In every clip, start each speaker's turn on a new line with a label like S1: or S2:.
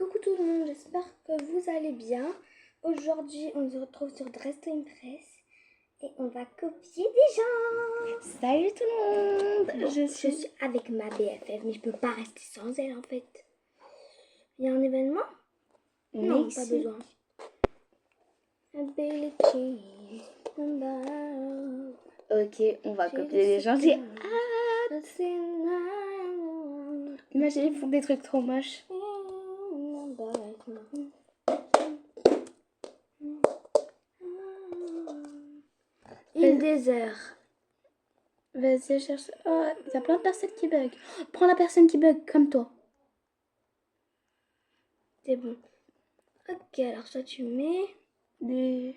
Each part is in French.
S1: Coucou tout le monde, j'espère que vous allez bien. Aujourd'hui, on se retrouve sur Dress to Impress et on va copier des gens.
S2: Salut tout le monde.
S1: Bon, je suis avec ma BFF, mais je peux pas rester sans elle en fait. Il y a un événement? Non, pas besoin.
S2: Ok, on va copier les gens. J'ai hâte. Imagine, ils font des trucs trop moches.
S1: Île désert.
S2: Vas-y, cherche. Oh, il y a plein de personnes qui bug. Prends la personne qui bug comme toi.
S1: C'est bon. Ok, alors ça tu mets
S2: Des...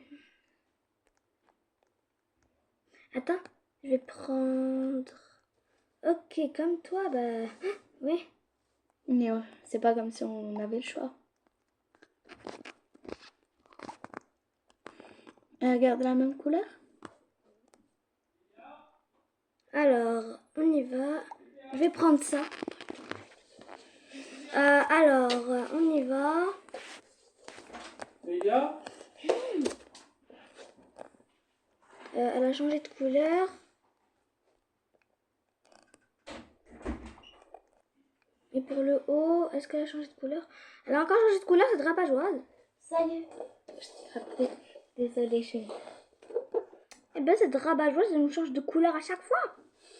S1: Attends, je vais prendre... Ok, comme toi, bah... Oui.
S2: Mais ouais, c'est pas comme si on avait le choix. Elle garde la même couleur?
S1: Alors, on y va. Je vais prendre ça. Alors, on y va.
S3: Les gars,
S1: Elle a changé de couleur. Et pour le haut, est-ce qu'elle a changé de couleur? Elle a encore changé de couleur, cette rabat-joie.
S2: Salut. Je t'ai rappelé. Désolée, chérie.
S1: Et ben cette rabat-joie, elle nous change de couleur à chaque fois.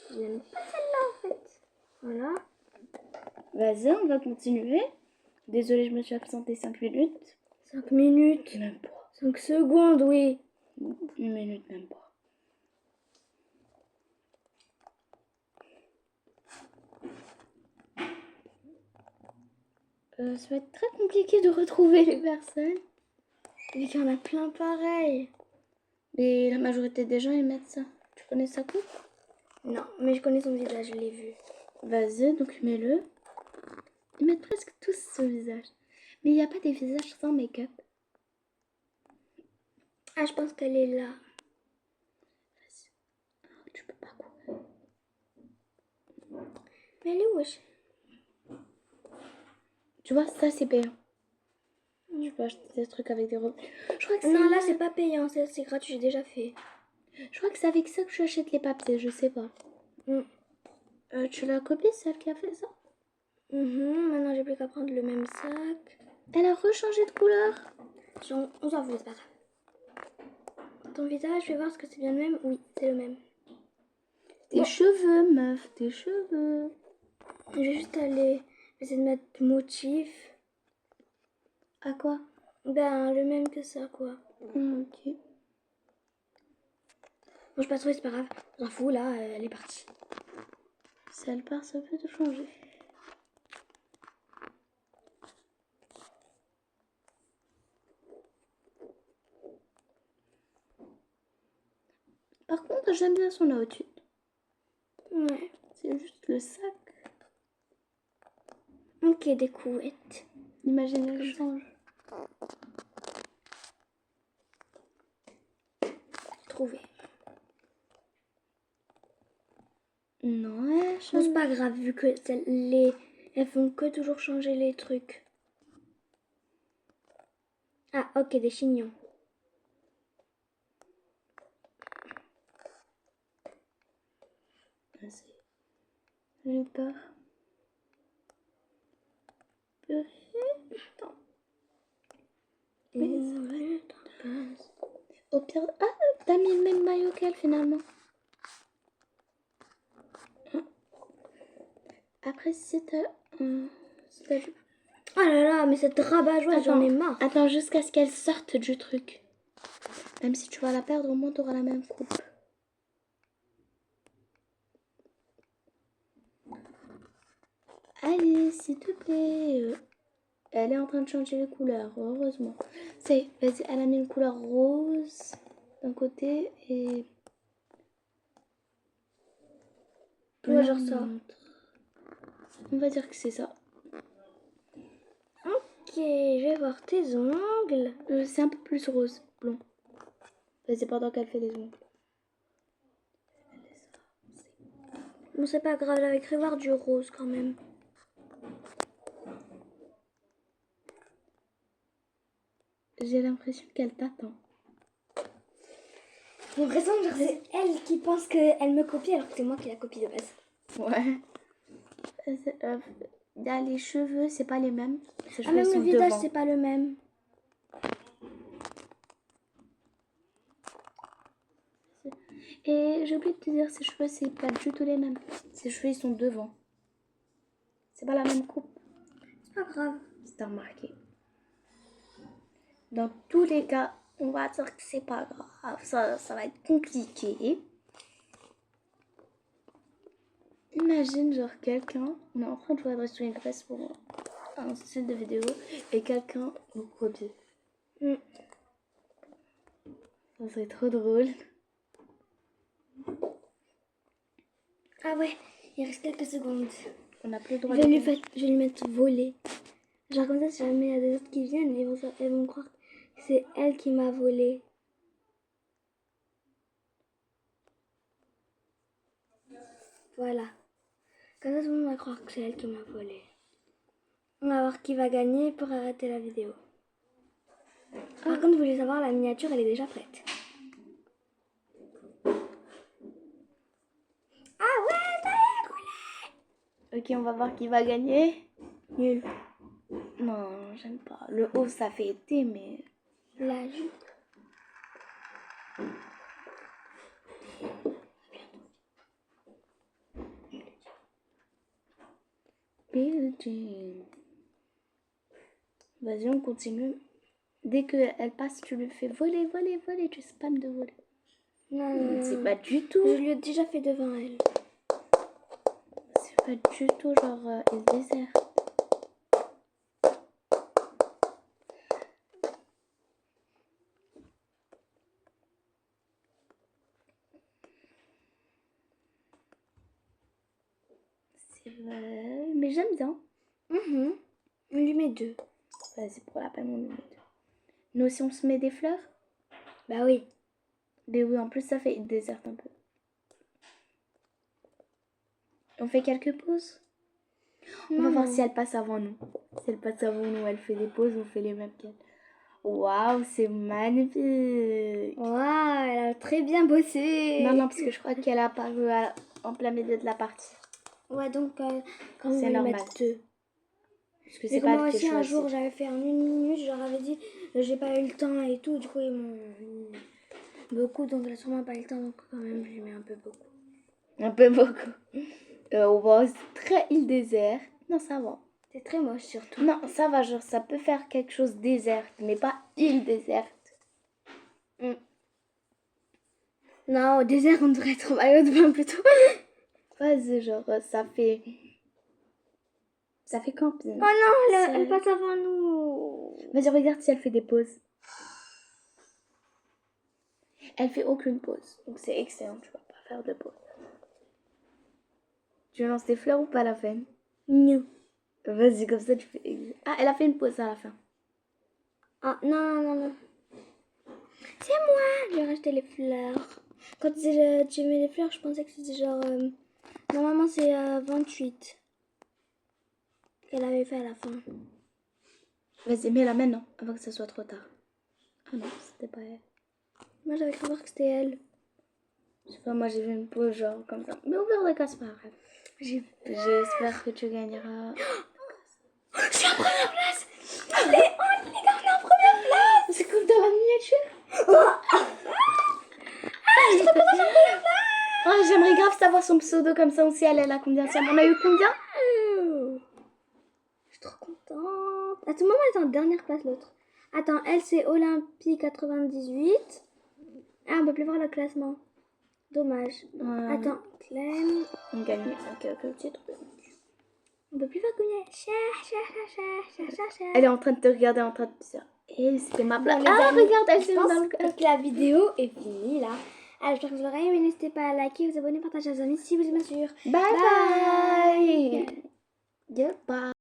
S1: Je n'aime pas celle-là en fait. Voilà.
S2: Vas-y, on va continuer. Désolée, je me suis absentée 5 minutes.
S1: 5 minutes.
S2: Même pas.
S1: 5 secondes, oui.
S2: 1 minute, même pas. Ça va être très compliqué de retrouver les personnes.
S1: Vu qu'il y en a plein pareil.
S2: Mais la majorité des gens, ils mettent ça. Tu connais sa coupe?
S1: Non, mais je connais son visage, je l'ai vu.
S2: Vas-y, donc mets-le. Ils mettent presque tous ce visage. Mais il n'y a pas des visages sans make-up.
S1: Ah, je pense qu'elle est là.
S2: Vas-y. Oh, tu peux pas courir.
S1: Mais elle est où, wesh?
S2: Tu vois, ça c'est payant. Je peux acheter des trucs avec des robes. Je crois que c'est
S1: Non, là, c'est pas payant, c'est gratuit, j'ai déjà fait.
S2: Je crois que c'est avec ça que je achète les papiers, je sais pas. Tu l'as copié, celle qui a fait ça?
S1: Maintenant, j'ai plus qu'à prendre le même sac.
S2: Elle a rechangé de couleur.
S1: On s'en fout, c'est pas grave. Ton visage, je vais voir ce que c'est bien le même. Oui, c'est le même.
S2: Tes cheveux, meuf, tes cheveux.
S1: Je vais juste aller essayer de mettre motif.
S2: À quoi?
S1: Ben, le même que ça, quoi.
S2: Ok.
S1: Bon, je pas trouvé, c'est pas grave. On s'en fout, là, elle est partie.
S2: Si elle part, ça peut te changer. Par contre, j'aime bien son outfit.
S1: Ouais.
S2: C'est juste le sac.
S1: Ok, des couettes.
S2: Imaginez le change.
S1: Trouvé.
S2: Non, elle
S1: Bon,
S2: change.
S1: c'est pas grave, vu que elles font que toujours changer les trucs. Ah, ok, des chignons.
S2: Vas-y. J'ai peur. Attends. Au pire... Ah, t'as mis le même maillot qu'elle finalement. Après, si t'as...
S1: Oh là là, mais cette rabat-joie, j'en ai marre.
S2: Attends jusqu'à ce qu'elle sorte du truc. Même si tu vas la perdre, au moins t'auras la même coupe. Allez, s'il te plaît. Elle est en train de changer les couleurs, heureusement. C'est, vas-y, elle a mis une couleur rose d'un côté et...
S1: Ouais, genre ça.
S2: On va dire que c'est ça.
S1: Ok, je vais voir tes ongles.
S2: C'est un peu plus rose, blond. Vas-y, pendant qu'elle fait les ongles.
S1: Bon, c'est pas grave, j'avais cru voir du rose quand même.
S2: J'ai l'impression qu'elle t'attend.
S1: J'ai l'impression que genre, c'est elle qui pense qu'elle me copie alors que c'est moi qui la copie de base.
S2: Ouais. Là, les cheveux, c'est pas les mêmes. Ses cheveux,
S1: Même
S2: ils
S1: le
S2: sont
S1: visage,
S2: devant.
S1: c'est pas le même.
S2: Et j'ai oublié de te dire, ses cheveux, c'est pas du tout les mêmes. Ses cheveux, ils sont devant. C'est pas la même coupe.
S1: C'est pas grave.
S2: C'est remarqué. Dans tous les cas, on va dire que c'est pas grave. Ça va être compliqué. Imagine, genre, quelqu'un, on est en train de jouer à Dress to Impress pour un style de vidéo, et quelqu'un nous copie. Ça serait trop drôle.
S1: Ah ouais, il reste quelques secondes.
S2: On n'a plus le droit
S1: Je vais,
S2: de...
S1: je vais lui mettre voler. Genre comme ça, si jamais il y a des autres qui viennent, elles vont croire que c'est elle qui m'a volé. Voilà. Comme ça, tout le monde va croire que c'est elle qui m'a volé. On va voir qui va gagner pour arrêter la vidéo. Par contre, vous voulez savoir, la miniature, elle est déjà prête. Ah ouais, t'as
S2: Ok, on va voir qui va gagner.
S1: nul.
S2: Non, j'aime pas. Le haut, ça fait été, mais...
S1: La jupe.
S2: Building. Vas-y, on continue. Dès qu'elle passe, tu lui fais voler, voler, voler. Tu spams de voler.
S1: Non,
S2: C'est pas du tout.
S1: je lui ai déjà fait devant elle.
S2: C'est pas du tout genre il désert. C'est vrai, mais j'aime bien.
S1: On lui met 2.
S2: Vas-y, pour la peine, on lui met 2. Nous aussi, on se met des fleurs.
S1: Bah oui.
S2: Mais oui, en plus, ça fait il désert un peu. On fait quelques pauses. On va voir si elle passe avant nous. Si elle passe avant nous, elle fait des pauses, on fait les mêmes qu'elle. Waouh, c'est magnifique.
S1: Waouh, elle a très bien bossé.
S2: Non, parce que je crois qu'elle a apparu en plein milieu de la partie.
S1: Ouais, donc quand on
S2: C'est
S1: va lui
S2: normal.
S1: mettre 2.
S2: Parce que
S1: C'est
S2: c'est pas
S1: comme moi
S2: elle qui
S1: aussi, un
S2: choisit.
S1: jour, j'avais fait en 1 minute, je leur avais dit, j'ai pas eu le temps et tout. Du coup, ils m'ont mis beaucoup, donc elle a sûrement pas eu le temps, donc quand même, je lui mets un peu beaucoup.
S2: Un peu beaucoup. Wow, c'est très île désert. Non, ça va.
S1: C'est très moche surtout.
S2: Non, ça va, genre, ça peut faire quelque chose déserte, mais pas île déserte.
S1: Non, au désert, on devrait être au maillot de bain plutôt.
S2: Vas-y, genre, ça fait camping.
S1: Oh non,
S2: C'est-
S1: elle passe avant nous.
S2: Vas-y, regarde si elle fait des pauses. Elle fait aucune pause. Donc c'est excellent, tu vas pas faire de pause. Tu lances tes fleurs ou pas à la fin?
S1: Non.
S2: Vas-y, comme ça tu fais... Ah, elle a fait une pause à la fin.
S1: Ah, non. C'est moi. J'ai racheté les fleurs. Quand tu mets les fleurs, je pensais que c'était genre... normalement, c'est 28 qu'elle avait fait à la fin.
S2: Vas-y, mets-la maintenant, avant que ce soit trop tard. Ah non, c'était pas elle.
S1: Moi, j'avais cru voir que c'était elle.
S2: Je sais pas, moi j'ai vu une pause genre comme ça. Mais au pire des cas, c'est pas grave. J'espère que tu gagneras.
S1: Je suis en première place. Les gars, on est en première place.
S2: C'est comme dans la miniature.
S1: Je suis trop contente, je suis en première place.
S2: Oh, j'aimerais grave savoir son pseudo comme ça aussi. Elle a combien? On a eu combien?
S1: Je suis trop contente. À tout moment, elle est en dernière place, l'autre. Attends, elle, c'est Olympie 98. Ah, on peut plus voir le classement. Dommage. Attends, Clem.
S2: On gagne quelques petits trucs.
S1: On peut plus voir combien.
S2: Elle est en train de te regarder, en train de te dire. Et c'était ma place.
S1: Bon, les
S2: Ah,
S1: amis,
S2: regarde, elle
S1: je
S2: s'est
S1: pense
S2: dans le...
S1: que la vidéo est finie là. Alors, j'espère que vous aurez aimé. N'hésitez pas à liker, vous abonner, partager à vos amis si vous aimez bien sûr.
S2: Bye bye. Goodbye.